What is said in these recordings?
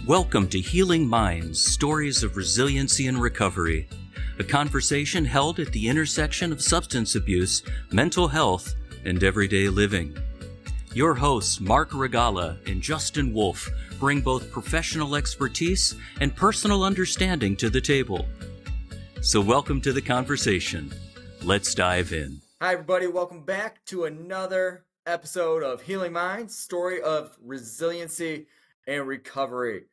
Welcome to Healing Minds, Stories of Resiliency and Recovery, a conversation held at the intersection of substance abuse, mental health, and everyday living. Your hosts, Marc Regala and Justin Wolf, bring both professional expertise and personal understanding to the table. So welcome to the conversation. Let's dive in. Hi, everybody. Welcome back to another episode of Healing Minds, Story of Resiliency and Recovery.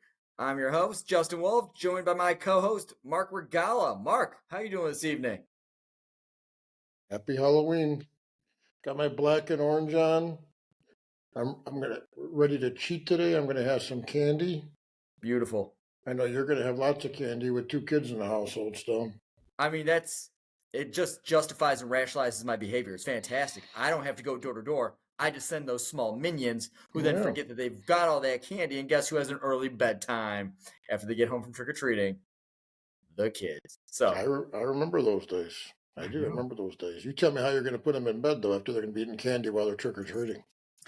I'm your host, Justin Wolf, joined by my co-host, Marc Regala. Marc, how you doing this evening? Happy Halloween. Got my black and orange on. I'm ready to cheat today. I'm gonna have some candy. Beautiful. I know you're gonna have lots of candy with 2 kids in the household still. I mean, it just justifies and rationalizes my behavior. It's fantastic. I don't have to go door to door. I just send those small minions who then forget that they've got all that candy, and guess who has an early bedtime after they get home from trick-or-treating? The kids. So I remember those days. I do remember those days. You tell me how you're going to put them in bed, though, after they're going to be eating candy while they're trick-or-treating.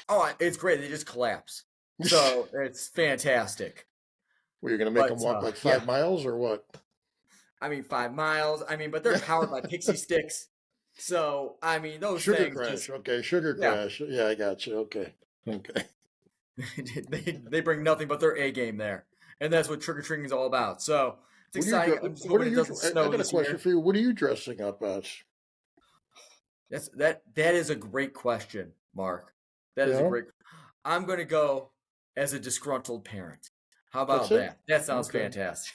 Oh, it's great. They just collapse. So it's fantastic. Well, you're going to make them walk like 5 miles or what? I mean, 5 miles. I mean, but they're powered by pixie sticks. So, I mean, those Sugar things. crash. Okay, sugar crash. Yeah, I got you. Okay. They bring nothing but their A game there. And that's what trick-or-treating is all about. So, it's exciting. I got a question for you. What are you dressing up as? That is a great question, Marc. I'm going to go as a disgruntled parent. How about that? That sounds fantastic.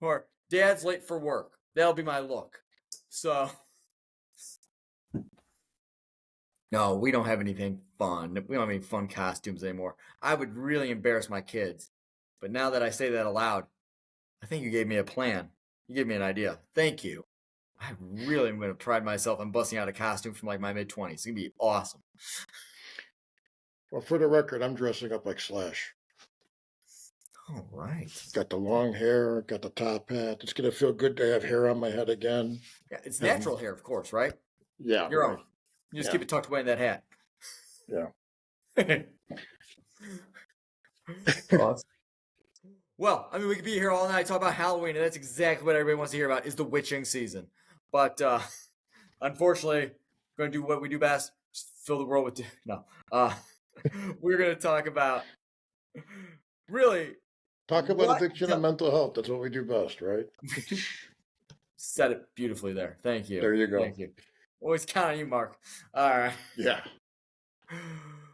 Or dad's late for work. That'll be my look. So, no, we don't have anything fun. We don't have any fun costumes anymore. I would really embarrass my kids. But now that I say that aloud, I think you gave me a plan. You gave me an idea. Thank you. I really am going to pride myself on busting out a costume from like my mid-20s. It's going to be awesome. Well, for the record, I'm dressing up like Slash. All right. Got the long hair, got the top hat. It's going to feel good to have hair on my head again. Yeah, it's natural hair, of course, right? Yeah. Your own. You just keep it tucked away in that hat. Yeah. Awesome. Well, I mean, we could be here all night talk about Halloween, and that's exactly what everybody wants to hear about, is the witching season. But unfortunately, we're going to do what we do best, just fill the world with... we're going to talk about... Really... Talk about addiction and mental health. That's what we do best, right? Said it beautifully there. Thank you. There you go. Thank you. Always count on you, Marc. All right. Yeah.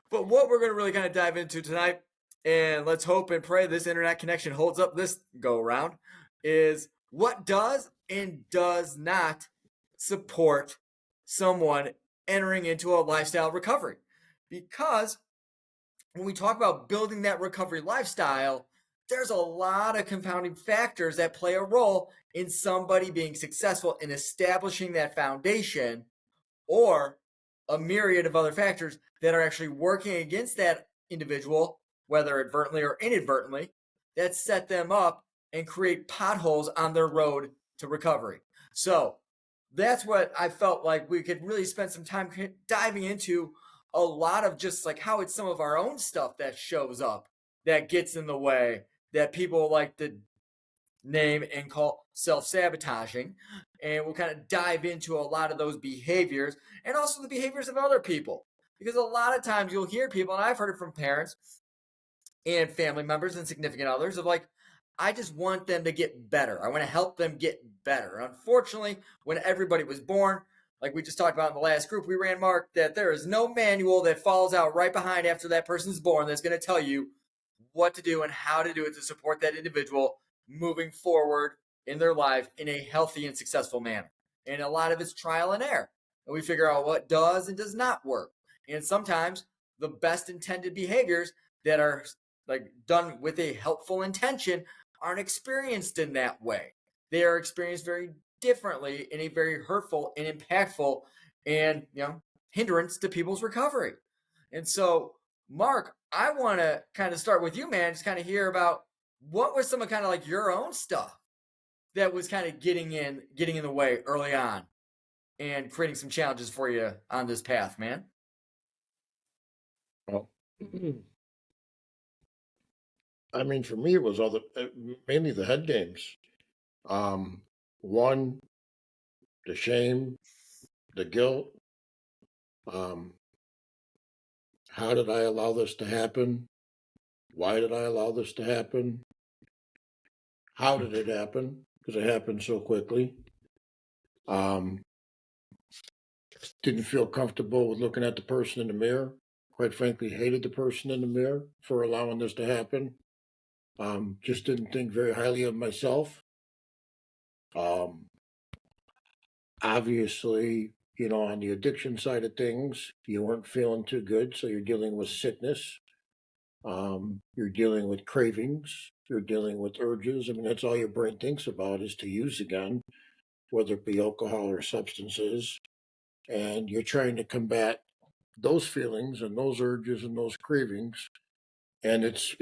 But what we're going to really kind of dive into tonight, and let's hope and pray this internet connection holds up this go-around, is what does and does not support someone entering into a lifestyle recovery. Because when we talk about building that recovery lifestyle, there's a lot of compounding factors that play a role in somebody being successful in establishing that foundation, or a myriad of other factors that are actually working against that individual, whether advertently or inadvertently, that set them up and create potholes on their road to recovery. So that's what I felt like we could really spend some time diving into, a lot of just like how it's some of our own stuff that shows up that gets in the way, that people like to name and call self-sabotaging. And we'll kind of dive into a lot of those behaviors and also the behaviors of other people. Because a lot of times you'll hear people, and I've heard it from parents and family members and significant others, of like, I just want them to get better. I want to help them get better. Unfortunately, when everybody was born, like we just talked about in the last group we ran, Marc, that there is no manual that falls out right behind after that person's born that's going to tell you what to do and how to do it to support that individual moving forward in their life in a healthy and successful manner. And a lot of it's trial and error. And we figure out what does and does not work. And sometimes the best intended behaviors that are like done with a helpful intention aren't experienced in that way. They are experienced very differently in a very hurtful and impactful and, hindrance to people's recovery. And so, Marc, I want to kind of start with you, man, just kind of hear about what was some of kind of like your own stuff that was kind of getting in the way early on and creating some challenges for you on this path, man. Well, I mean, for me, it was mainly the head games. One, the shame, the guilt. Um, how did I allow this to happen? Why did I allow this to happen? How did it happen? Because it happened so quickly. Um, didn't feel comfortable with looking at the person in the mirror. Quite frankly, hated the person in the mirror for allowing this to happen. Just didn't think very highly of myself. Um, obviously, on the addiction side of things, you weren't feeling too good, so you're dealing with sickness. You're dealing with cravings. You're dealing with urges. I mean, that's all your brain thinks about is to use again, whether it be alcohol or substances. And you're trying to combat those feelings and those urges and those cravings. And it's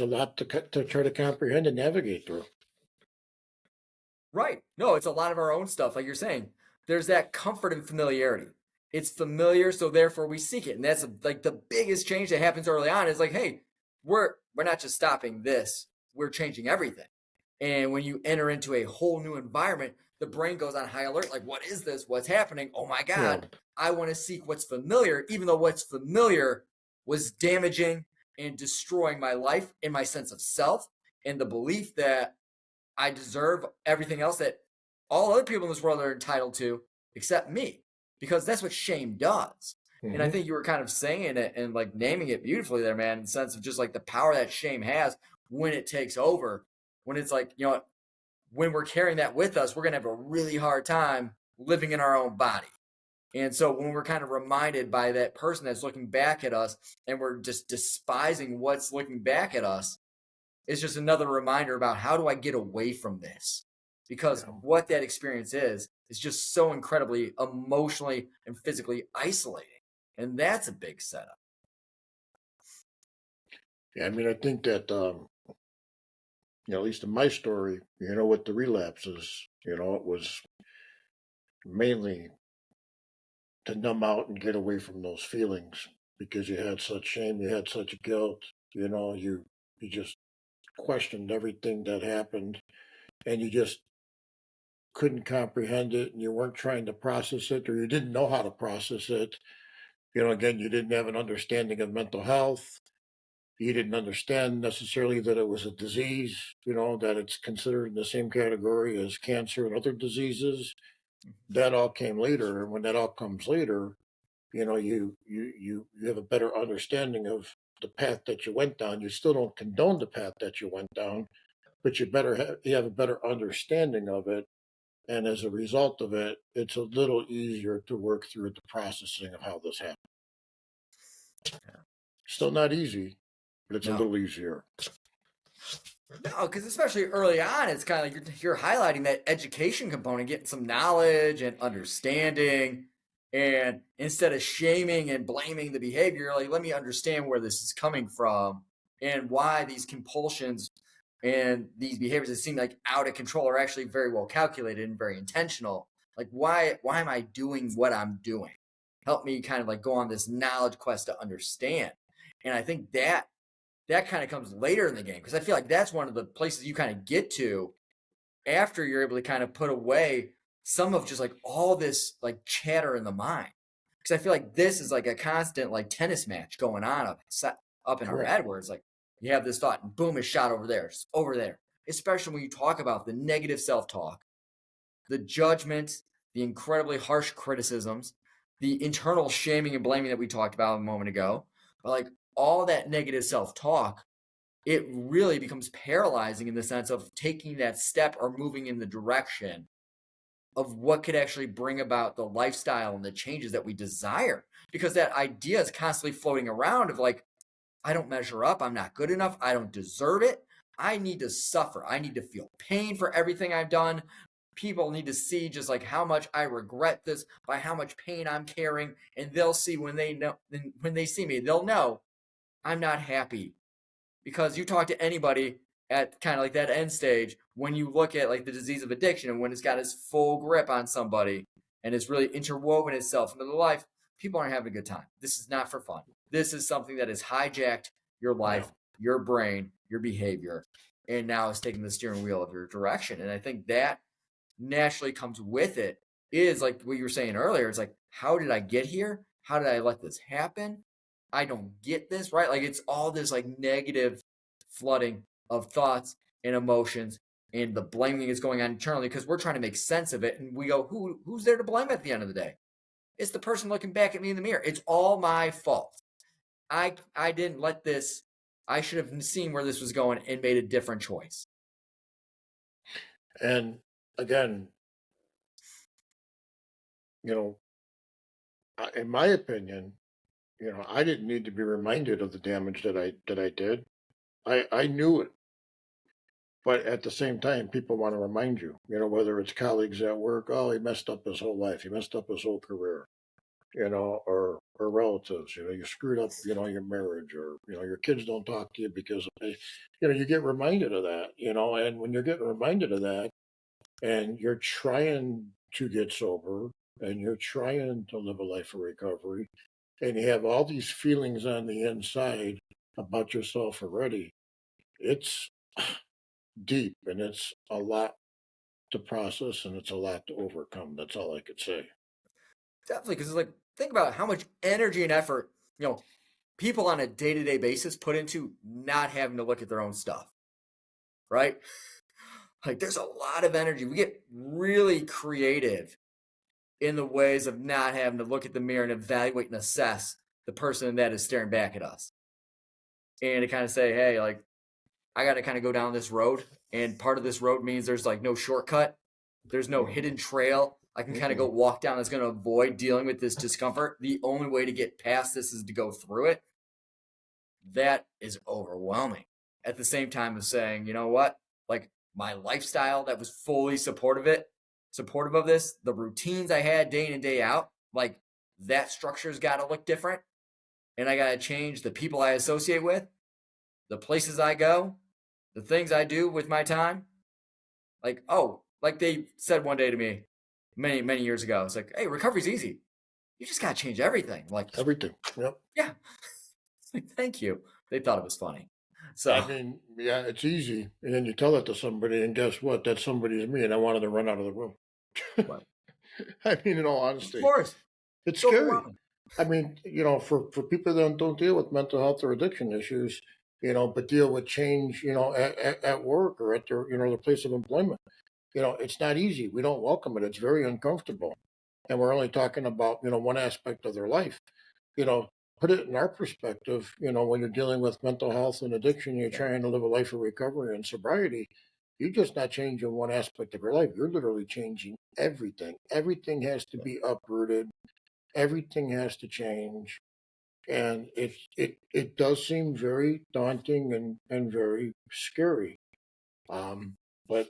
a lot to try to comprehend and navigate through. Right. No, it's a lot of our own stuff. Like you're saying, there's that comfort and familiarity. It's familiar, so therefore we seek it. And that's like the biggest change that happens early on is like, hey, we're not just stopping this, we're changing everything. And when you enter into a whole new environment, the brain goes on high alert. Like, what is this? What's happening? Oh my God. I want to seek what's familiar, even though what's familiar was damaging and destroying my life and my sense of self and the belief that I deserve everything else that all other people in this world are entitled to except me, because that's what shame does. Mm-hmm. And I think you were kind of saying it and like naming it beautifully there, man, in the sense of just like the power that shame has when it takes over, when it's like, when we're carrying that with us, we're going to have a really hard time living in our own body. And so when we're kind of reminded by that person that's looking back at us and we're just despising what's looking back at us, it's just another reminder about how do I get away from this? Because what that experience is just so incredibly emotionally and physically isolating. And that's a big setup. Yeah, I mean, I think that, at least in my story, with the relapses, it was mainly to numb out and get away from those feelings because you had such shame, you had such guilt, you just questioned everything that happened and you just couldn't comprehend it and you weren't trying to process it or you didn't know how to process it. Again, you didn't have an understanding of mental health. You didn't understand necessarily that it was a disease, that it's considered in the same category as cancer and other diseases. That all came later. And when that all comes later, you have a better understanding of the path that you went down. You still don't condone the path that you went down, but you have a better understanding of it. And as a result of it, it's a little easier to work through the processing of how this happened. Still not easy, but it's a little easier. No, because especially early on, it's kind of like you're highlighting that education component, getting some knowledge and understanding. And instead of shaming and blaming the behavior, like, let me understand where this is coming from and why these compulsions and these behaviors that seem like out of control are actually very well calculated and very intentional. Like, why am I doing what I'm doing? Help me kind of like go on this knowledge quest to understand. And I think that kind of comes later in the game, because I feel like that's one of the places you kind of get to after you're able to kind of put away some of just like all this like chatter in the mind. Because I feel like this is like a constant like tennis match going on up in our head, where it's like you have this thought and boom, it's shot over there, it's over there. Especially when you talk about the negative self-talk, the judgment, the incredibly harsh criticisms, the internal shaming and blaming that we talked about a moment ago. But like all that negative self-talk, it really becomes paralyzing in the sense of taking that step or moving in the direction of what could actually bring about the lifestyle and the changes that we desire. Because that idea is constantly floating around of like, I don't measure up, I'm not good enough, I don't deserve it, I need to suffer, I need to feel pain for everything I've done. People need to see just like how much I regret this by how much pain I'm carrying, and they'll see when they see me, they'll know I'm not happy. Because you talk to anybody at kind of like that end stage, when you look at like the disease of addiction and when it's got its full grip on somebody and it's really interwoven itself into the life, people aren't having a good time. This is not for fun. This is something that has hijacked your life. your brain, your behavior, and now it's taking the steering wheel of your direction. And I think that naturally comes with it is like what you were saying earlier. It's like, how did I get here? How did I let this happen? I don't get this, right? Like it's all this like negative flooding of thoughts and emotions and the blaming is going on internally because we're trying to make sense of it. And we go, who's there to blame at the end of the day? It's the person looking back at me in the mirror. It's all my fault. I didn't let this, I should have seen where this was going and made a different choice. And again, you know, in my opinion, I didn't need to be reminded of the damage that I did. I knew it, but at the same time, people want to remind you. Whether it's colleagues at work, oh, he messed up his whole life, he messed up his whole career. Or relatives. You screwed up. Your marriage, or your kids don't talk to you because you get reminded of that. And when you're getting reminded of that, and you're trying to get sober, and you're trying to live a life of recovery, and you have all these feelings on the inside about yourself already, it's deep and it's a lot to process and it's a lot to overcome. That's all I could say. Definitely, because it's like, think about how much energy and effort, people on a day-to-day basis put into not having to look at their own stuff, right? Like there's a lot of energy. We get really creative in the ways of not having to look at the mirror and evaluate and assess the person that is staring back at us. And to kind of say, hey, like, I got to kind of go down this road. And part of this road means there's like no shortcut. There's no hidden trail. I can kind of go walk down that's going to avoid dealing with this discomfort. The only way to get past this is to go through it. That is overwhelming. At the same time of saying, you know what? Like my lifestyle that was fully supportive of this, the routines I had day in and day out, like that structure's got to look different. And I got to change the people I associate with, the places I go, the things I do with my time. Like, like they said one day to me many, many years ago, it's like, hey, recovery's easy. You just got to change everything. Like Everything. Yep. Yeah. It's like, thank you. They thought it was funny. So I mean, yeah, it's easy. And then you tell it to somebody, and guess what? That somebody is me, and I wanted to run out of the room. But, I mean, in all of honesty, course, it's so scary. overwhelming. I mean, for people that don't deal with mental health or addiction issues, but deal with change, at work or at their, their place of employment, it's not easy. We don't welcome it. It's very uncomfortable. And we're only talking about, one aspect of their life. You know, Put it in our perspective, when you're dealing with mental health and addiction, you're trying to live a life of recovery and sobriety, you're just not changing one aspect of your life. You're literally changing everything. Everything has to be uprooted. Everything has to change. And it does seem very daunting and very scary. But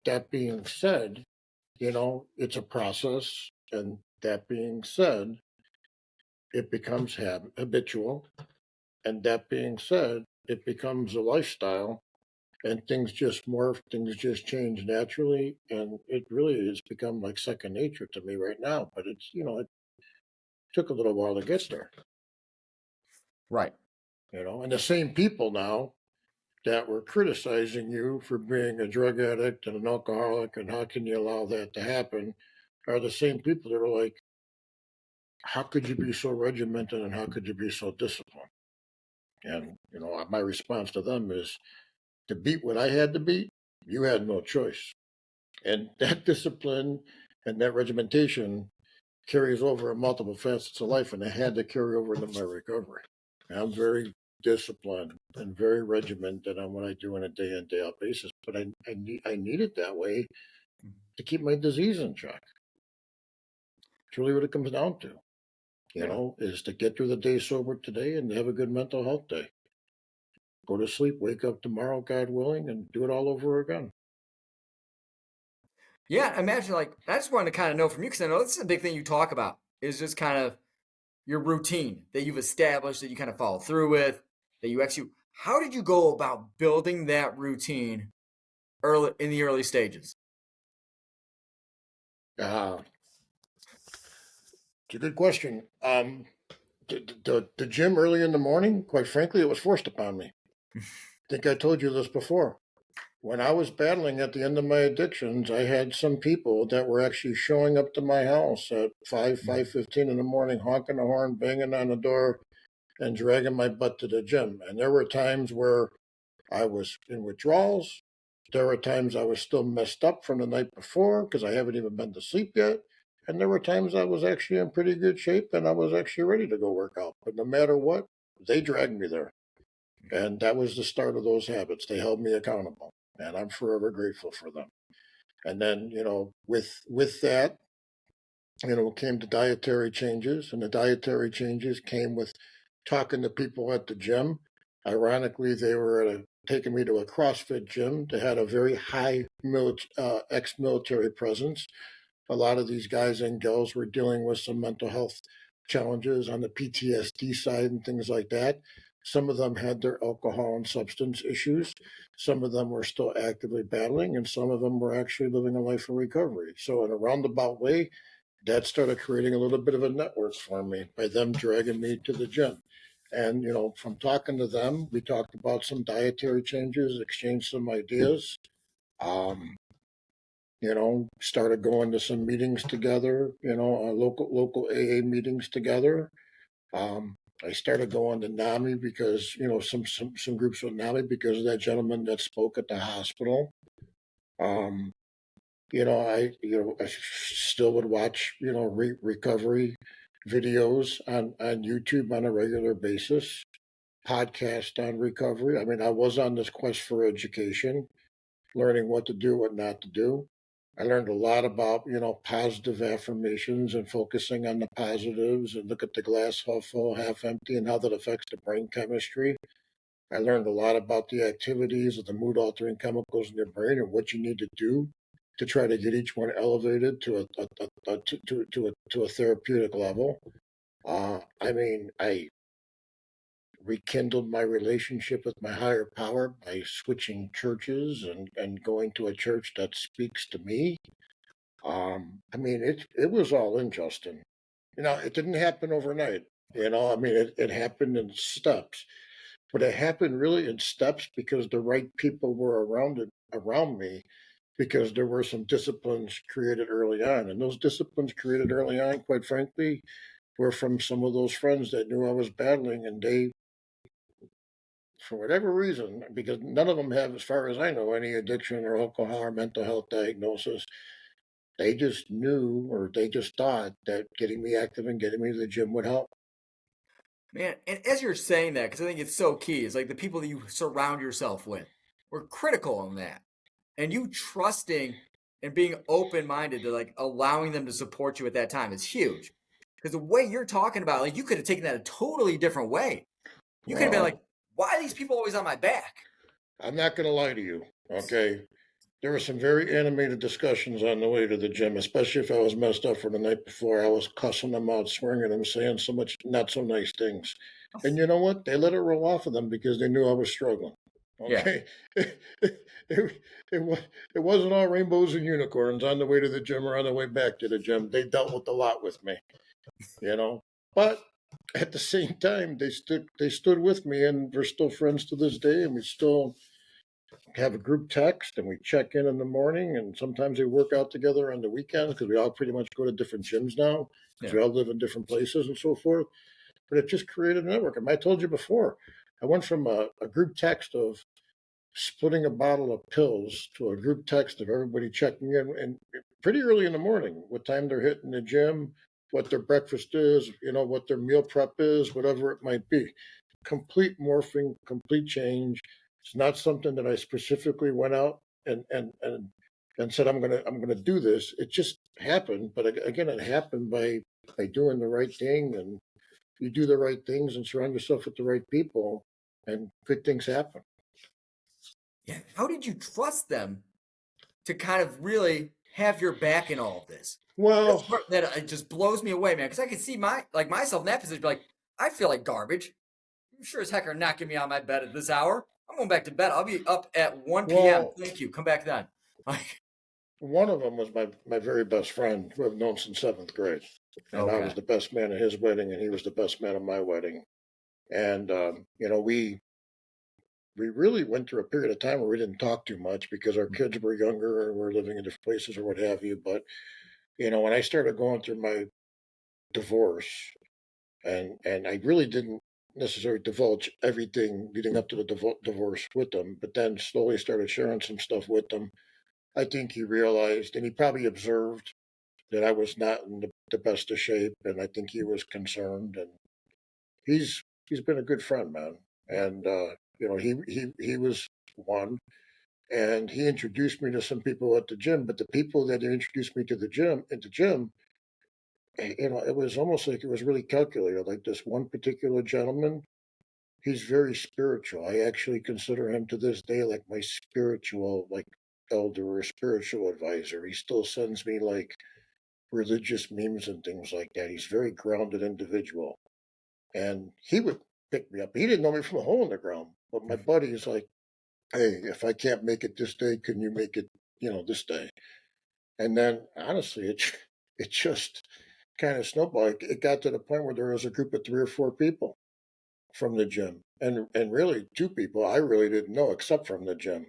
that being said, it's a process. And that being said, it becomes habitual. And that being said, it becomes a lifestyle and things just morph, things just change naturally. And it really has become like second nature to me right now. But it took a little while to get there, Right. and the same people now that were criticizing you for being a drug addict and an alcoholic and how can you allow that to happen are the same people that are like, how could you be so regimented and how could you be so disciplined? And, my response to them is to beat what I had to beat, you had no choice. And that discipline and that regimentation carries over in multiple facets of life, and it had to carry over into my recovery. And I'm very disciplined and very regimented on what I do on a day in, day out basis, but I need it that way to keep my disease in check. It's really what it comes down to, is to get through the day sober today and have a good mental health day. Go to sleep, wake up tomorrow, God willing, and do it all over again. Yeah, imagine like I just wanted to kind of know from you because I know this is a big thing you talk about is just kind of your routine that you've established that you kind of follow through with, that you execute. How did you go about building that routine early in the early stages? It's a good question. The gym early in the morning, quite frankly, it was forced upon me. think I told you this before. When I was battling at the end of my addictions, I had some people that were actually showing up to my house at 5:15 in the morning, honking the horn, banging on the door, and dragging my butt to the gym. And there were times where I was in withdrawals. There were times I was still messed up from the night before because I haven't even been to sleep yet. And there were times I was actually in pretty good shape and I was actually ready to go work out. But no matter what, they dragged me there. And that was the start of those habits. They held me accountable. And I'm forever grateful for them. And then, with that, came the dietary changes, and the dietary changes came with talking to people at the gym. Ironically, they were taking me to a CrossFit gym that had a very high ex-military presence. A lot of these guys and girls were dealing with some mental health challenges on the PTSD side and things like that. Some of them had their alcohol and substance issues. Some of them were still actively battling, and some of them were actually living a life of recovery. So, in a roundabout way, that started creating a little bit of a network for me by them dragging me to the gym. And, from talking to them, we talked about some dietary changes, exchanged some ideas. Um, Started going to some meetings together, local AA meetings together. I started going to NAMI because, some groups with NAMI because of that gentleman that spoke at the hospital. Um, I still would watch, recovery videos on YouTube on a regular basis, podcast on recovery. I mean, I was on this quest for education, learning what to do, what not to do. I learned a lot about, positive affirmations and focusing on the positives and look at the glass half full, half empty, and how that affects the brain chemistry. I learned a lot about the activities of the mood altering chemicals in your brain and what you need to do to try to get each one elevated to a therapeutic level. I rekindled my relationship with my higher power by switching churches and going to a church that speaks to me. It was all in, Justin. It didn't happen overnight. It happened in steps, but it happened really in steps because the right people were around me because there were some disciplines created early on. And those disciplines created early on, quite frankly, were from some of those friends that knew I was battling. And they, for whatever reason, because none of them have, as far as I know, any addiction or alcohol or mental health diagnosis, they just knew or they just thought that getting me active and getting me to the gym would help. Man, and as you're saying that, because I think it's so key, it's like the people that you surround yourself with. We're critical on that. And you trusting and being open minded to like allowing them to support you at that time is huge. Because the way you're talking about, like you could have taken that a totally different way. You could have been Well, like, why are these people always on my back? I'm not going to lie to you. Okay. There were some very animated discussions on the way to the gym, especially if I was messed up from the night before. I was cussing them out, swearing at them, saying so much not so nice things. And you know what? They let it roll off of them because they knew I was struggling. Yeah. Okay. It wasn't all rainbows and unicorns on the way to the gym or on the way back to the gym. They dealt with a lot with me, you know. But at the same time, they stood with me, and we're still friends to this day, and we still have a group text and we check in the morning, and sometimes we work out together on the weekends because we all pretty much go to different gyms now because Yeah. we all live in different places and so forth. But it just created a network. And I told you before, I went from a group text of splitting a bottle of pills to a group text of everybody checking in and pretty early in the morning, what time they're hitting the gym, what their breakfast is, what their meal prep is, whatever it might be. Complete morphing, complete change. It's not something that I specifically went out and said I'm gonna do this. It just happened. But again, it happened by doing the right thing, and you do the right things and surround yourself with the right people, and good things happen. Yeah. How did you trust them to kind of really have your back in all of this? That's Well, part that it just blows me away, man. Because I can see myself in that position, be like, I feel like garbage. You sure as heck are not getting me out of my bed at this hour. I'm going back to bed. I'll be up at 1 p.m. well, Thank you. Come back then. Like, one of them was my very best friend who I've known since seventh grade, and I was okay. the best man at his wedding, and he was the best man at my wedding. And we we really went through a period of time where we didn't talk too much because our kids were younger and we're living in different places or what have you. But when I started going through my divorce, and I really didn't necessarily divulge everything leading up to the divorce with him, but then slowly started sharing some stuff with him. I think he realized, and he probably observed that I was not in the best of shape, and I think he was concerned. And he's been a good friend, man. And he was one, and he introduced me to some people at the gym. But the people that he introduced me to at the gym, it was almost like it was really calculated. Like this one particular gentleman, he's very spiritual. I actually consider him to this day like my spiritual, like elder or spiritual advisor. He still sends me like religious memes and things like that. He's a very grounded individual. And he would pick me up. He didn't know me from a hole in the ground. But my buddy is like, hey, if I can't make it this day, can you make it, this day? And then honestly, it just kind of snowballed. It got to the point where there was a group of 3 or 4 people from the gym. And really 2 people I really didn't know except from the gym.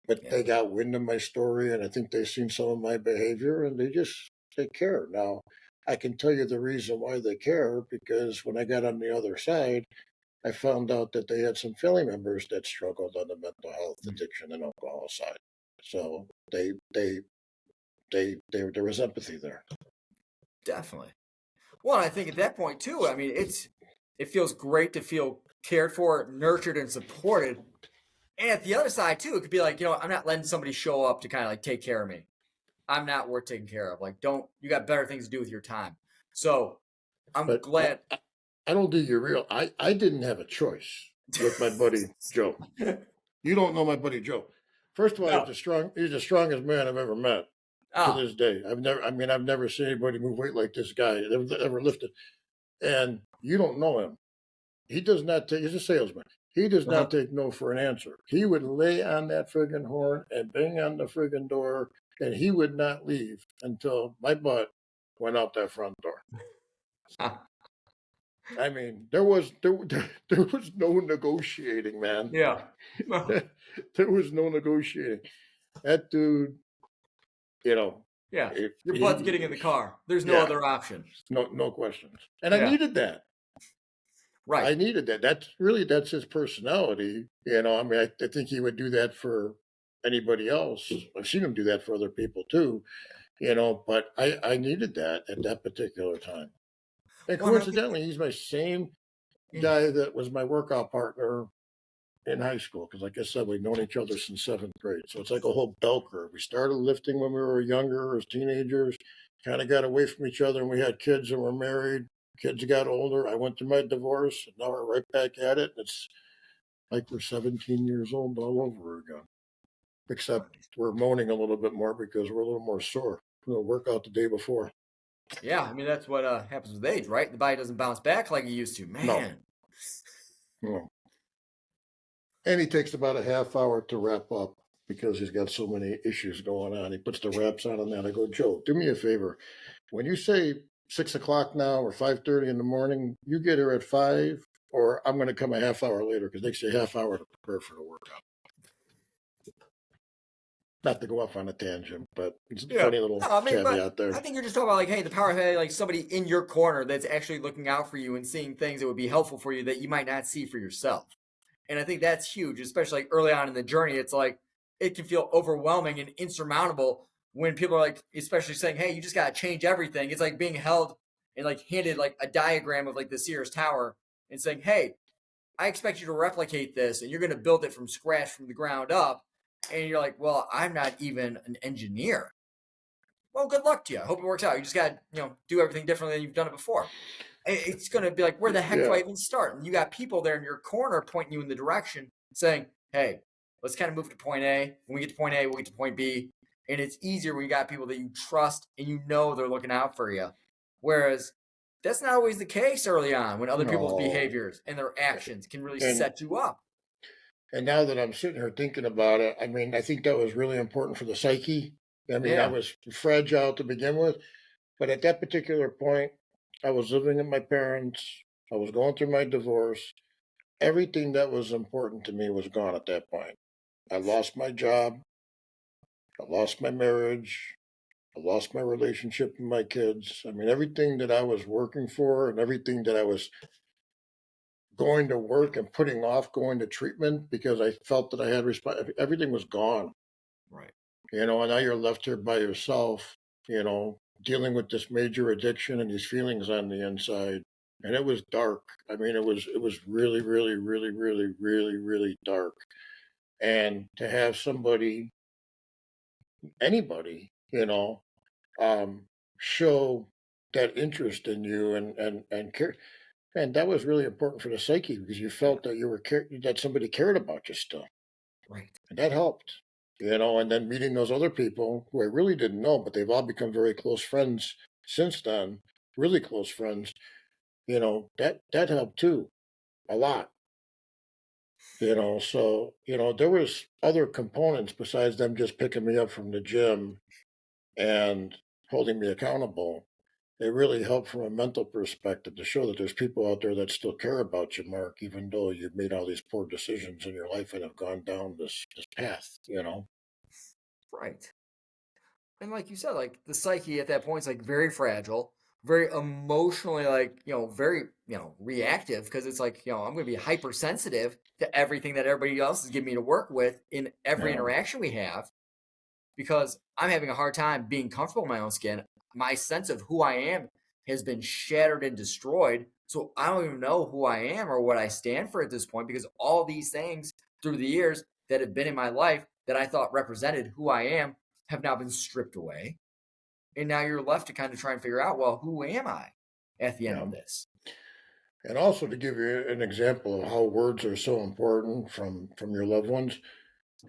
But they got wind of my story, and I think they've seen some of my behavior, and they care. Now, I can tell you the reason why they care, because when I got on the other side, I found out that they had some family members that struggled on the mental health, addiction, and alcohol side. So there was empathy there. Definitely. Well, I think at that point too, I mean, it feels great to feel cared for, nurtured, and supported. And at the other side too, it could be like, I'm not letting somebody show up to kind of like take care of me. I'm not worth taking care of. Like, you got better things to do with your time. So I'm glad. I don't think you're real. I didn't have a choice with my buddy Joe. You don't know my buddy Joe. First of all, No. he's the strongest man I've ever met to this day. I've never seen anybody move weight like this guy ever lifted. And you don't know him. He does not take, he's a salesman. He does not take no for an answer. He would lay on that friggin' horn and bang on the friggin' door, and he would not leave until my butt went out that front door. I mean, there was no negotiating, man. Yeah. There was no negotiating. That dude, Yeah. Your butt's getting in the car. There's no other option. No questions. And I needed that. Right. I needed that. That's his personality. I mean, I think he would do that for anybody else. I've seen him do that for other people too, but I needed that at that particular time. And coincidentally, he's my same guy that was my workout partner in high school. Because like I said, we've known each other since 7th grade. So it's like a whole bell curve. We started lifting when we were younger as teenagers, kind of got away from each other, and we had kids and were married. Kids got older. I went through my divorce, and now we're right back at it. It's like we're 17 years old all over again. Except we're moaning a little bit more because we're a little more sore. We'll work out the day before. Yeah, I mean, that's what happens with age, right? The body doesn't bounce back like it used to. Man. No. And he takes about a half hour to wrap up because he's got so many issues going on. He puts the wraps on that. I go, Joe, do me a favor. When you say 6 o'clock now or 5:30 in the morning, you get here at 5, or I'm going to come a half hour later because it takes you a half hour to prepare for the workout. Not to go off on a tangent, but it's a funny little caveat there. I think you're just talking about like, hey, the power of having like somebody in your corner that's actually looking out for you and seeing things that would be helpful for you that you might not see for yourself. And I think that's huge, especially like early on in the journey. It's like it can feel overwhelming and insurmountable when people are like, especially saying, hey, you just got to change everything. It's like being held and like handed like a diagram of like the Sears Tower and saying, hey, I expect you to replicate this and you're going to build it from scratch from the ground up. And you're like, well, I'm not even an engineer. Well, good luck to you. I hope it works out. You just got to, do everything differently than you've done it before. It's going to be like, where the heck do I even start? And you got people there in your corner pointing you in the direction saying, hey, let's kind of move to point A. When we get to point A, we'll get to point B. And it's easier when you got people that you trust and they're looking out for you. Whereas that's not always the case early on when other people's behaviors and their actions can really set you up. And now that I'm sitting here thinking about it, I mean, I think that was really important for the psyche. I mean, I was fragile to begin with. But at that particular point, I was living with my parents. I was going through my divorce. everything that was important to me was gone at that point. I lost my job. I lost my marriage. I lost my relationship with my kids. I mean, everything that I was working for and everything that I was going to work and putting off going to treatment because I felt that I had everything was gone. Right. And now you're left here by yourself, dealing with this major addiction and these feelings on the inside. And it was dark. I mean, it was really, really, really, really, really, really dark. And to have somebody, anybody, show that interest in you and care. And that was really important for the psyche because you felt that that somebody cared about you still. Right. And that helped, and then meeting those other people who I really didn't know, but they've all become very close friends since then, really close friends, that helped too, a lot. So, there was other components besides them just picking me up from the gym and holding me accountable. It really helped from a mental perspective to show that there's people out there that still care about you, Mark, even though you've made all these poor decisions in your life and have gone down this path. Right. And like you said, like the psyche at that point is like very fragile, very emotionally, like, very, reactive because it's like, I'm going to be hypersensitive to everything that everybody else is giving me to work with in every Yeah. interaction we have because I'm having a hard time being comfortable in my own skin. My sense of who I am has been shattered and destroyed. So I don't even know who I am or what I stand for at this point because all these things through the years that have been in my life that I thought represented who I am have now been stripped away. And now you're left to kind of try and figure out, well, who am I at the end Yeah. of this? And also to give you an example of how words are so important from your loved ones,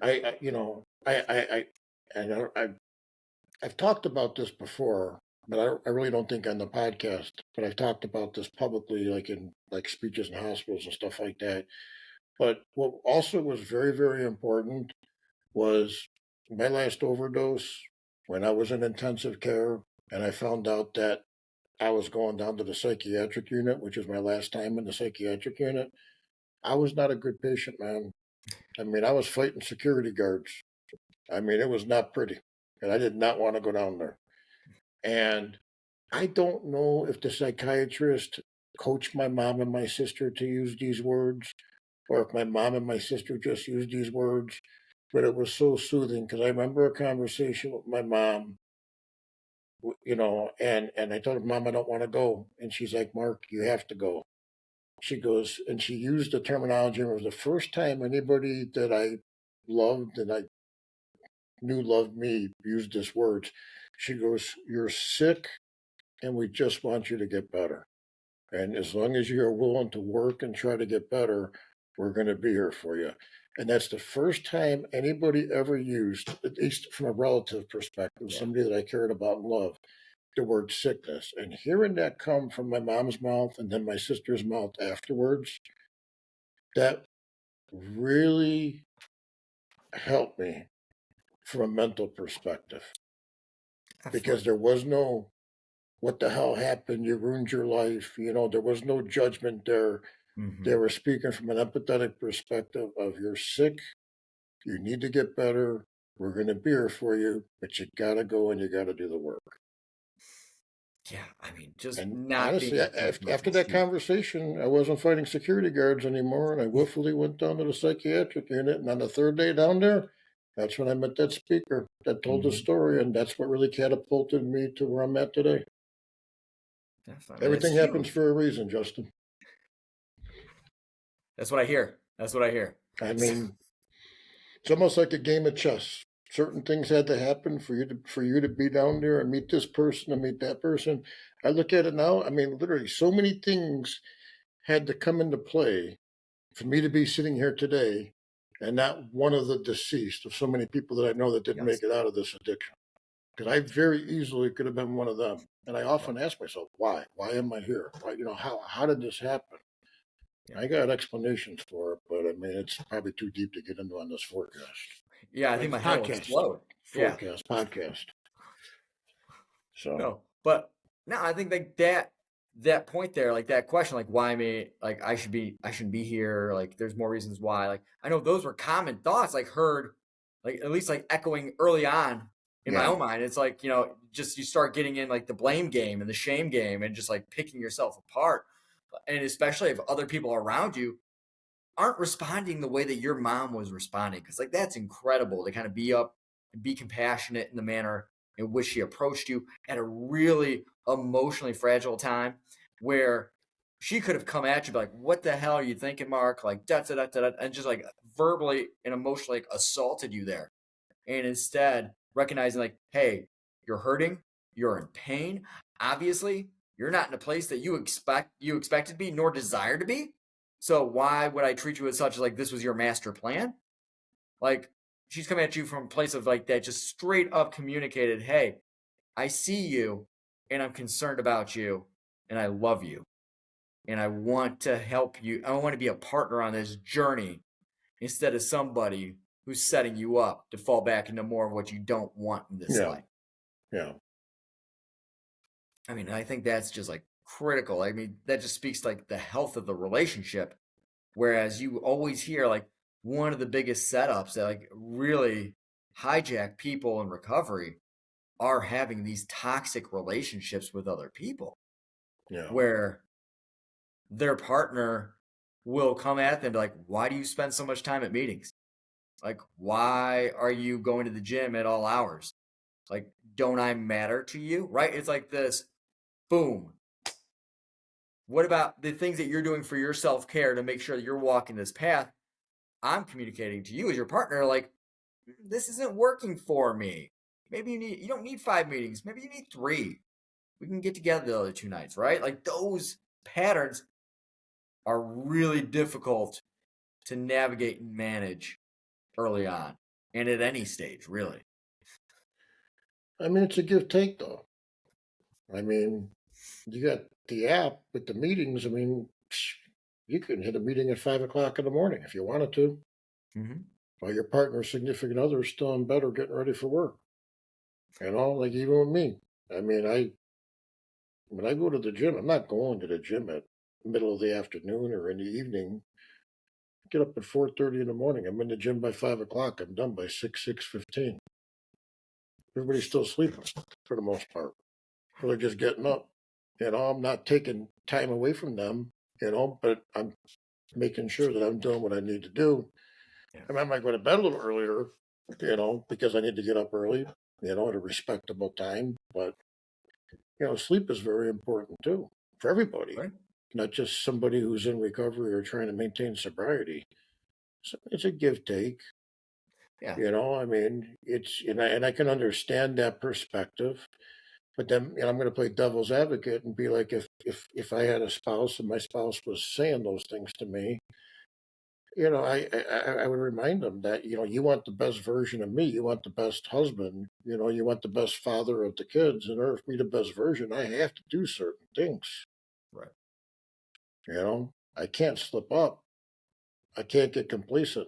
I you know I know I've talked about this before, but I really don't think on the podcast. But I've talked about this publicly, like in like speeches in hospitals and stuff like that. But what also was very, very important was my last overdose when I was in intensive care, and I found out that I was going down to the psychiatric unit, which is my last time in the psychiatric unit. I was not a good patient, man. I mean, I was fighting security guards. I mean, it was not pretty, and I did not want to go down there. And I don't know if the psychiatrist coached my mom and my sister to use these words, or if my mom and my sister just used these words, but it was so soothing because I remember a conversation with my mom, and I told her, Mom, I don't want to go. And she's like, Mark, you have to go. She goes, and she used the terminology. It was the first time anybody that I loved and I knew loved me used this words. She goes, You're sick, and we just want you to get better. And as long as you're willing to work and try to get better, we're going to be here for you. And that's the first time anybody ever used, at least from a relative perspective, Yeah. somebody that I cared about and loved, the word sickness. And hearing that come from my mom's mouth and then my sister's mouth afterwards, that really helped me from a mental perspective because Absolutely. there was no what the hell happened, you ruined your life, there was no judgment there. They Mm-hmm. were speaking from an empathetic perspective of you're sick, you need to get better, we're going to be here for you, but you got to go and you got to do the work. Yeah. I mean, just And not being honestly, in those after emotional that shoes. conversation, I wasn't fighting security guards anymore, and I willfully went down to the psychiatric unit. And on the third day down there, that's when I met that speaker that told the Mm-hmm. story, and that's what really catapulted me to where I'm at today. Definitely. I mean, that's Everything happens huge. for a reason, Justin. That's what I hear. That's what I hear. I mean, it's almost like a game of chess. Certain things had to happen for you to be down there and meet this person and meet that person. I look at it now. I mean, literally, so many things had to come into play for me to be sitting here today and not one of the deceased of so many people that I know that didn't Yes. make it out of this addiction. Because I very easily could have been one of them. And I Right. often ask myself, why? Why am I here? Why, how did this happen? Yeah. I got explanations for it, but I mean, it's probably too deep to get into on this forecast. Yeah. I think my head will Podcast. explode. Yeah. Forecast. Podcast. So, No. But no, I think like that that point there, like that question, like why me, like I shouldn't be here. Like there's more reasons why. Like I know those were common thoughts, like heard, like at least like echoing early on in my Yeah. own mind. It's like, just you start getting in like the blame game and the shame game and just like picking yourself apart. And especially if other people around you aren't responding the way that your mom was responding. Cause like that's incredible to kind of be up and be compassionate in the manner in which she approached you at a really emotionally fragile time where she could have come at you like, what the hell are you thinking, Mark? Like da da da da, and just like verbally and emotionally like, assaulted you there. And instead recognizing like, hey, you're hurting, you're in pain. Obviously, you're not in a place that you expected to be nor desire to be. So why would I treat you as such, like this was your master plan? Like she's coming at you from a place of like that, just straight up communicated, hey, I see you and I'm concerned about you and I love you and I want to help you. I want to be a partner on this journey instead of somebody who's setting you up to fall back into more of what you don't want in this Yeah. life. Yeah. I mean, I think that's just like critical. I mean, that just speaks to like the health of the relationship. Whereas you always hear like one of the biggest setups that like really hijack people in recovery are having these toxic relationships with other people Yeah. where their partner will come at them like, why do you spend so much time at meetings? Like, why are you going to the gym at all hours? Like, don't I matter to you? Right? It's like this boom. What about the things that you're doing for your self care to make sure that you're walking this path? I'm communicating to you as your partner, like, this isn't working for me. Maybe you don't need 5 meetings. Maybe you need 3. We can get together the other 2 nights, right? Like those patterns are really difficult to navigate and manage early on and at any stage, really. I mean, it's a give take though. I mean, you got the app with the meetings. I mean, you can hit a meeting at 5 o'clock in the morning if you wanted to, Mm-hmm. while your partner or significant other is still in bed or getting ready for work. Like even with me. I mean, when I go to the gym, I'm not going to the gym at middle of the afternoon or in the evening. Get up at 4:30 in the morning. I'm in the gym by 5 o'clock. I'm done by 6:15. Everybody's still sleeping for the most part. Or they're just getting up. I'm not taking time away from them, but I'm making sure that I'm doing what I need to do. Yeah. I might go to bed a little earlier, because I need to get up early, at a respectable time. But, sleep is very important too for everybody, Right? not just somebody who's in recovery or trying to maintain sobriety. So it's a give take. Yeah. I mean, and I can understand that perspective. But then, I'm going to play devil's advocate and be like, if I had a spouse and my spouse was saying those things to me, I would remind them that you want the best version of me, you want the best husband, you want the best father of the kids. In order for me the best version, I have to do certain things. Right. I can't slip up. I can't get complacent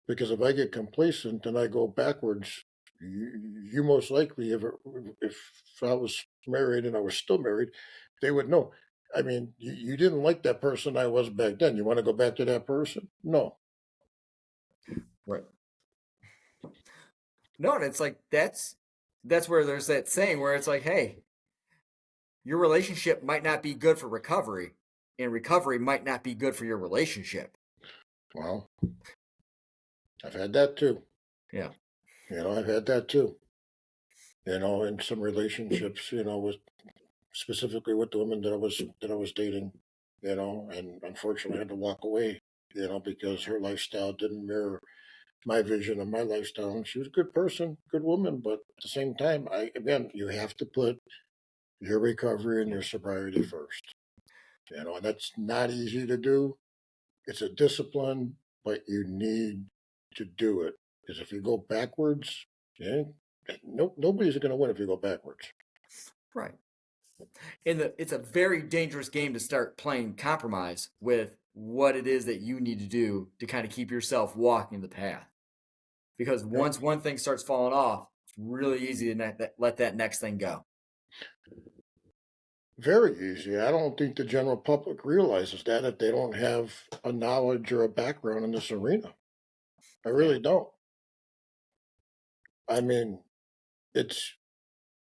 because if I get complacent, then I go backwards. You most likely, if I was married and I was still married, they would know. I mean, you didn't like that person I was back then. You want to go back to that person? No. Right. No, and it's like that's where there's that saying where it's like, hey, your relationship might not be good for recovery, and recovery might not be good for your relationship. Well, I've had that too. Yeah. I've had that too. In some relationships, with specifically with the women that I was dating, and unfortunately I had to walk away, because her lifestyle didn't mirror my vision of my lifestyle. And she was a good person, good woman, but at the same time, again, you have to put your recovery and your sobriety first. And that's not easy to do. It's a discipline, but you need to do it. Because if you go backwards, yeah, nobody's going to win if you go backwards. Right. And it's a very dangerous game to start playing compromise with what it is that you need to do to kind of keep yourself walking the path. Because once one thing starts falling off, it's really easy to let that next thing go. Very easy. I don't think the general public realizes that if they don't have a knowledge or a background in this arena. I Yeah. really don't. I mean, it's,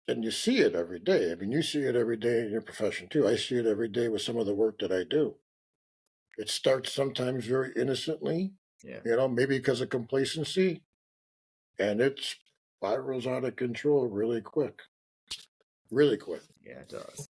and you see it every day. I mean, you see it every day in your profession too. I see it every day with some of the work that I do. It starts sometimes very innocently, Yeah. maybe because of complacency, and it spirals out of control really quick. Really quick. Yeah, it does.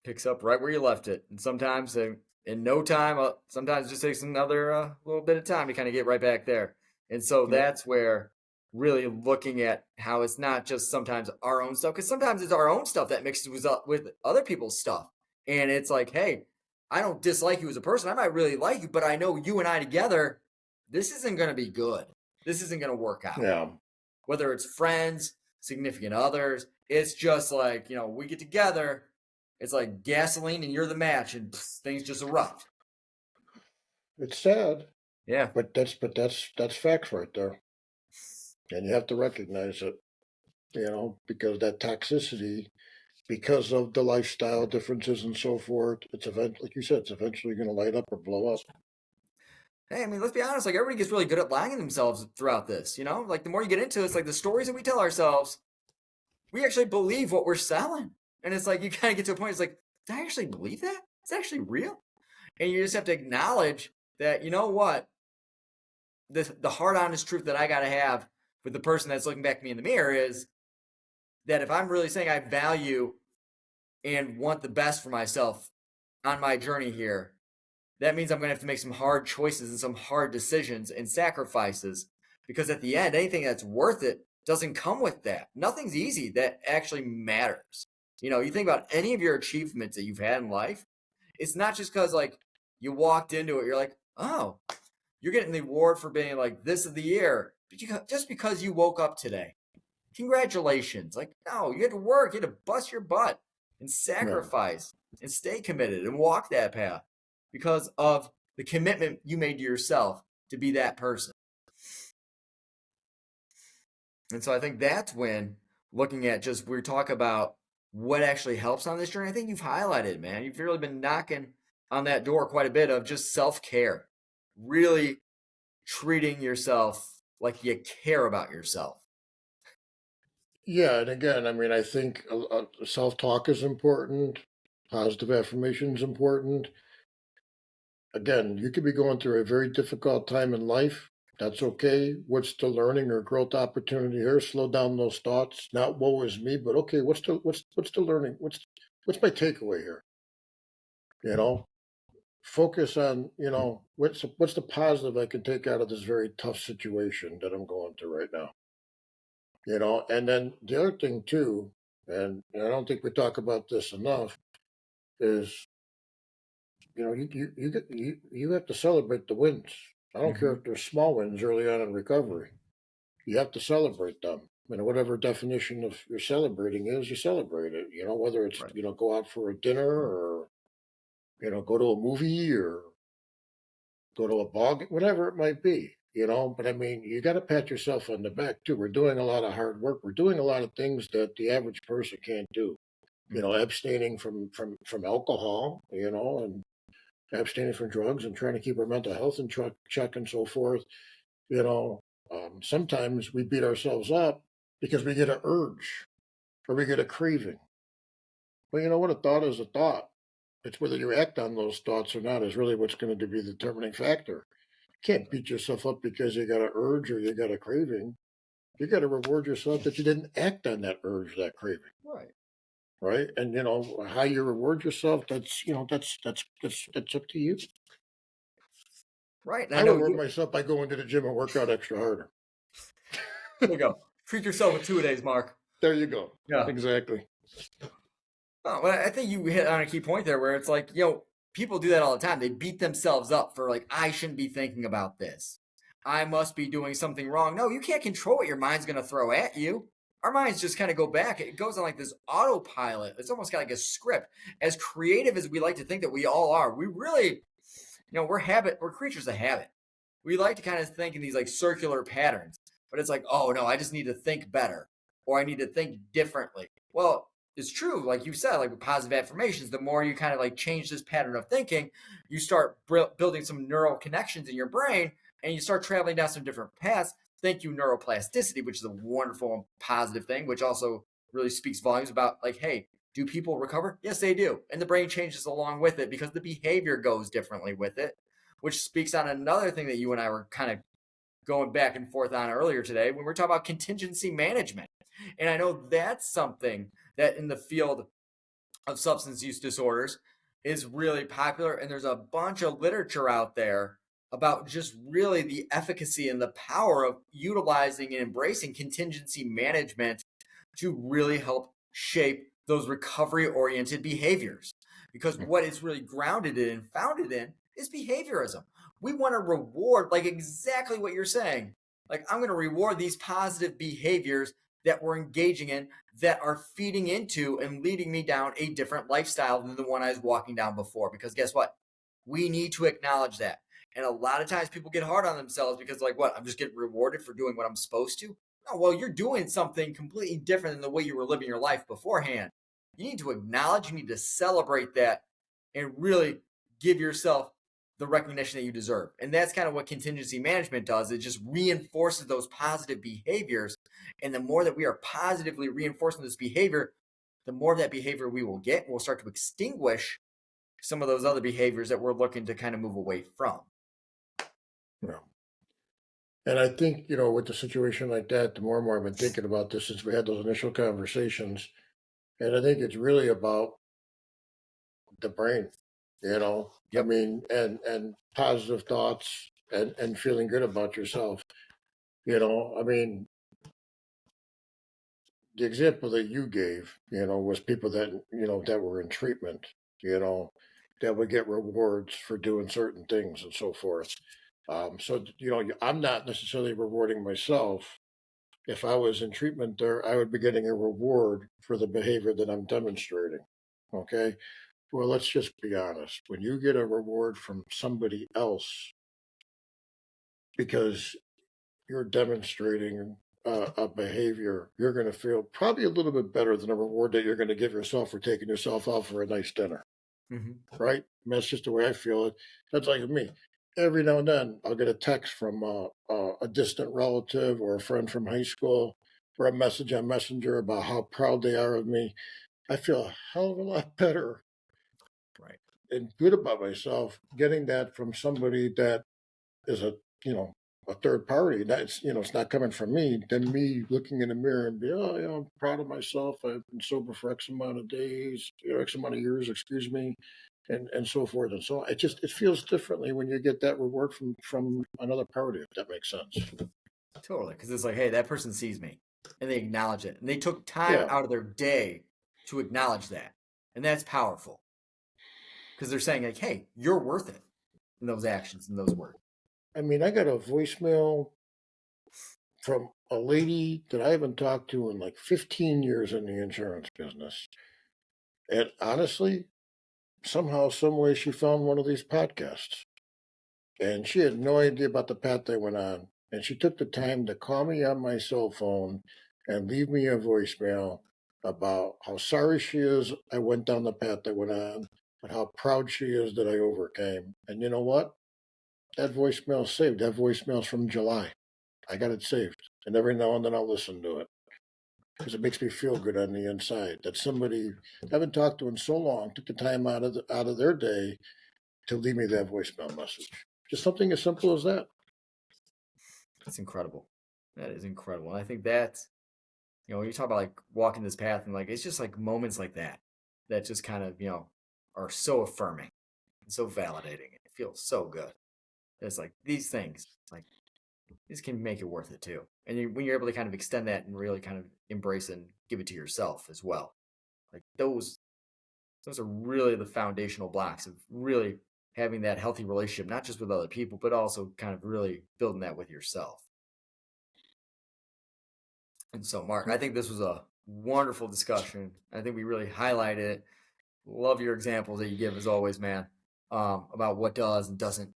Picks up right where you left it. And sometimes in no time, sometimes it just takes another little bit of time to kind of get right back there. And so Yep. that's where really looking at how it's not just sometimes our own stuff, because sometimes it's our own stuff that mixes up with other people's stuff. And it's like, hey, I don't dislike you as a person. I might really like you, but I know you and I together, this isn't going to be good. This isn't going to work out. Yeah. Whether it's friends, significant others, it's just like, we get together. It's like gasoline and you're the match, and things just erupt. It's sad. Yeah. But that's facts right there. And you have to recognize it, because that toxicity, because of the lifestyle differences and so forth, it's eventually, like you said, it's eventually going to light up or blow up. Hey, I mean, let's be honest. Like, everybody gets really good at lying to themselves throughout this. Like the more you get into it, it's like the stories that we tell ourselves, we actually believe what we're selling. And it's like you kind of get to a point. It's like, did I actually believe that? It's actually real. And you just have to acknowledge that. You know what? The hard, honest truth that I got to have with the person that's looking back at me in the mirror is that if I'm really saying I value and want the best for myself on my journey here, that means I'm going to have to make some hard choices and some hard decisions and sacrifices, because at the end, anything that's worth it doesn't come with that. Nothing's easy that actually matters. You think about any of your achievements that you've had in life, it's not just because like you walked into it, you're like, oh, you're getting the award for being like this of the year, but just because you woke up today. Congratulations. Like, no, you had to work, you had to bust your butt and sacrifice and stay committed and walk that path because of the commitment you made to yourself to be that person. And so I think that's when looking at just, we talk about what actually helps on this journey. I think you've highlighted, man. You've really been knocking on that door quite a bit of just self-care, really treating yourself like you care about yourself. Yeah, and again, I mean, I think self-talk is important. Positive affirmation is important. Again, you could be going through a very difficult time in life. That's okay. What's the learning or growth opportunity here? Slow down those thoughts. Not woe is me, but okay, what's the learning? What's my takeaway here? Focus on, what's the positive I can take out of this very tough situation that I'm going through right now. And then the other thing too, and I don't think we talk about this enough, is you have to celebrate the wins. I don't care if they're small wins early on in recovery. You have to celebrate them. Whatever definition of your celebrating is, you celebrate it. Whether it's Right. go out for a dinner or go to a movie or go to a ball, whatever it might be. But I mean, you got to pat yourself on the back too. We're doing a lot of hard work. We're doing a lot of things that the average person can't do. Abstaining from alcohol, and abstaining from drugs and trying to keep our mental health in check and so forth. Sometimes we beat ourselves up because we get an urge or we get a craving. Well, you know what? A thought is a thought. It's whether you act on those thoughts or not is really what's going to be the determining factor. You can't beat yourself up because you got an urge or you got a craving. You got to reward yourself that you didn't act on that urge, that craving. Right. Right. And how you reward yourself, that's up to you. Right. And I I know reward you. myself by going to the gym and work out extra harder. There you go. Treat yourself with 2-a-days, Mark. There you go. Yeah. Exactly. Oh, well, I think you hit on a key point there where it's like, people do that all the time. They beat themselves up for like, I shouldn't be thinking about this. I must be doing something wrong. No, you can't control what your mind's going to throw at you. Our minds just kind of go back. It goes on like this autopilot. It's almost got like a script. As creative as we like to think that we all are, we really, we're creatures of habit. We like to kind of think in these like circular patterns, but it's like, oh no, I just need to think better or I need to think differently. Well, is true. Like you said, like with positive affirmations, the more you kind of like change this pattern of thinking, you start building some neural connections in your brain and you start traveling down some different paths. Thank you, neuroplasticity, which is a wonderful and positive thing, which also really speaks volumes about like, hey, do people recover? Yes, they do. And the brain changes along with it because the behavior goes differently with it, which speaks on another thing that you and I were kind of going back and forth on earlier today when we're talking about contingency management. And I know that's something that in the field of substance use disorders is really popular. And there's a bunch of literature out there about just really the efficacy and the power of utilizing and embracing contingency management to really help shape those recovery oriented behaviors. Because what it's really grounded in and founded in is behaviorism. We want to reward, like exactly what you're saying. Like, I'm going to reward these positive behaviors that we're engaging in that are feeding into and leading me down a different lifestyle than the one I was walking down before. Because guess what? We need to acknowledge that. And a lot of times people get hard on themselves because, like, what? I'm just getting rewarded for doing what I'm supposed to? No, well, you're doing something completely different than the way you were living your life beforehand. You need to acknowledge, you need to celebrate that and really give yourself the recognition that you deserve. And that's kind of what contingency management does. It just reinforces those positive behaviors. And the more that we are positively reinforcing this behavior, the more of that behavior we will get. We'll start to extinguish some of those other behaviors that we're looking to kind of move away from. Yeah. And I think, with the situation like that, the more and more I've been thinking about this since we had those initial conversations. And I think it's really about the brain, Yep. I mean, and positive thoughts and feeling good about yourself. I mean, the example that you gave, was people that, that were in treatment, that would get rewards for doing certain things and so forth. So, I'm not necessarily rewarding myself. If I was in treatment there, I would be getting a reward for the behavior that I'm demonstrating. Okay. Well, let's just be honest. When you get a reward from somebody else because you're demonstrating a behavior, you're going to feel probably a little bit better than a reward that you're going to give yourself for taking yourself out for a nice dinner. Mm-hmm. Right? I mean, that's just the way I feel it. That's like me. Every now and then, I'll get a text from a distant relative or a friend from high school or a message on Messenger about how proud they are of me. I feel a hell of a lot better Right. and good about myself getting that from somebody that is a third party. That's it's not coming from me. Than me looking in the mirror and be, oh, I'm proud of myself. I've been sober for X amount of days, X amount of years, excuse me, and so forth and so on. It feels differently when you get that reward from another party, if that makes sense. Totally. Because it's like, hey, that person sees me and they acknowledge it. And they took time Yeah. out of their day to acknowledge that. And that's powerful. Because they're saying, like, hey, you're worth it in those actions and those words. I mean, I got a voicemail from a lady that I haven't talked to in like 15 years in the insurance business. And honestly, somehow, some way, she found one of these podcasts. And she had no idea about the path they went on. And she took the time to call me on my cell phone and leave me a voicemail about how sorry she is I went down the path I went on, but how proud she is that I overcame. And you know what? That voicemail's saved. That voicemail's from July. I got it saved. And every now and then I'll listen to it because it makes me feel good on the inside that somebody I haven't talked to in so long took the time out of their day to leave me that voicemail message. Just something as simple as that. That's incredible. That is incredible. And I think that's, when you talk about like walking this path and like, it's just like moments like that just kind of, are so affirming and so validating. It feels so good. It's like these things, like this can make it worth it too. And when you're able to kind of extend that and really kind of embrace and give it to yourself as well, like those are really the foundational blocks of really having that healthy relationship, not just with other people, but also kind of really building that with yourself. And so, Mark, I think this was a wonderful discussion. I think we really highlighted it. Love your examples that you give as always, man, about what does and doesn't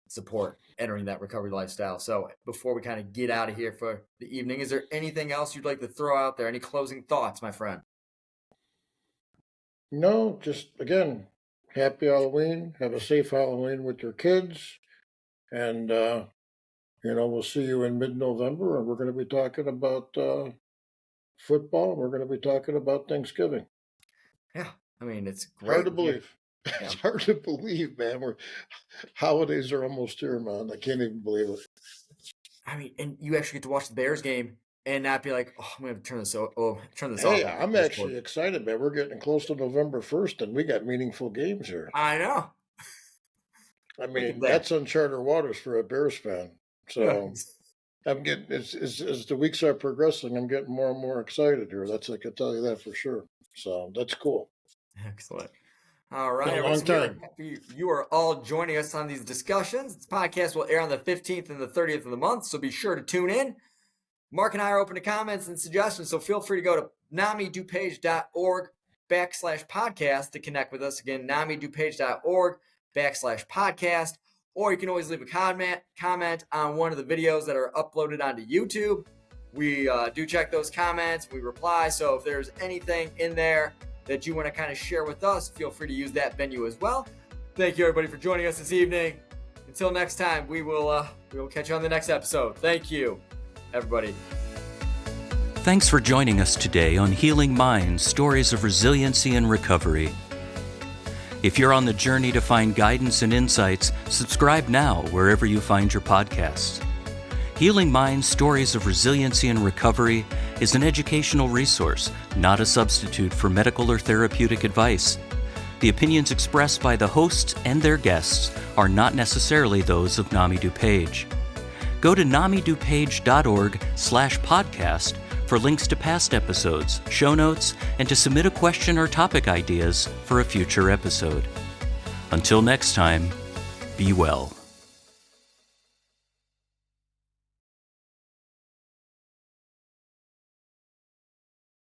support entering that recovery lifestyle. So before we kind of get out of here for the evening, is there anything else you'd like to throw out there? Any closing thoughts, my friend? No, just again, happy Halloween. Have a safe Halloween with your kids. And, we'll see you in mid-November, and we're going to be talking about football. We're going to be talking about Thanksgiving. Yeah, I mean, it's great. Hard to believe. Yeah. It's hard to believe, man. Holidays are almost here, man. I can't even believe it. I mean, and you actually get to watch the Bears game and not be like, oh, I'm going to turn this off. Hey, I'm actually excited, man. We're getting close to November 1st, and we got meaningful games here. I know. I mean, that's uncharted waters for a Bears fan. So I'm getting, as the weeks are progressing, I'm getting more and more excited here. I can tell you that for sure. So that's cool. Excellent. All right. Been a long time. You are all joining us on these discussions. This podcast will air on the 15th and the 30th of the month, so be sure to tune in. Mark and I are open to comments and suggestions, so feel free to go to namidupage.org/podcast to connect with us. Again, namidupage.org/podcast, or you can always leave a comment on one of the videos that are uploaded onto YouTube. We do check those comments. We reply, so if there's anything in there that you want to kind of share with us, feel free to use that venue as well. Thank you, everybody, for joining us this evening. Until next time, we will catch you on the next episode. Thank you, everybody. Thanks for joining us today on Healing Minds, Stories of Resiliency and Recovery. If you're on the journey to find guidance and insights, subscribe now wherever you find your podcasts. Healing Minds, Stories of Resiliency and Recovery is an educational resource, not a substitute for medical or therapeutic advice. The opinions expressed by the hosts and their guests are not necessarily those of NAMI DuPage. Go to namidupage.org/podcast for links to past episodes, show notes, and to submit a question or topic ideas for a future episode. Until next time, be well.